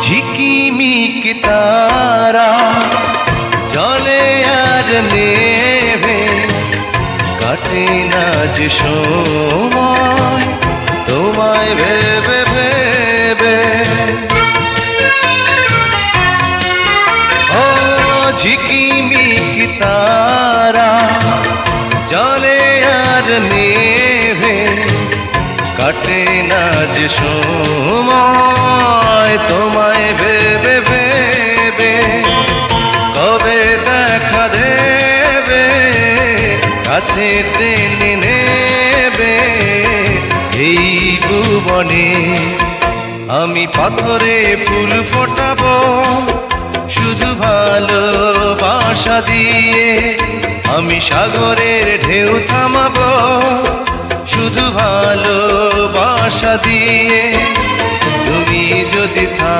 ঝিকিমিক তারা জলে আর নেভে, কাটে না যে সময় তোমায় ভেবে ভেবে। ও ঝিকিমিক তারা জলে আর নেভে, কাটে না যে সময় তোমায় ভেবে ভেবে। কবে দেখা দেবে, কাছে টেনে নেবে এই ভুবনে। আমি পাথরে ফুল ফোটাবো শুধু ভালোবাসা দিয়ে, আমি সাগরের ঢেউ থামাবো শুধু ভালোবাসা দিয়ে।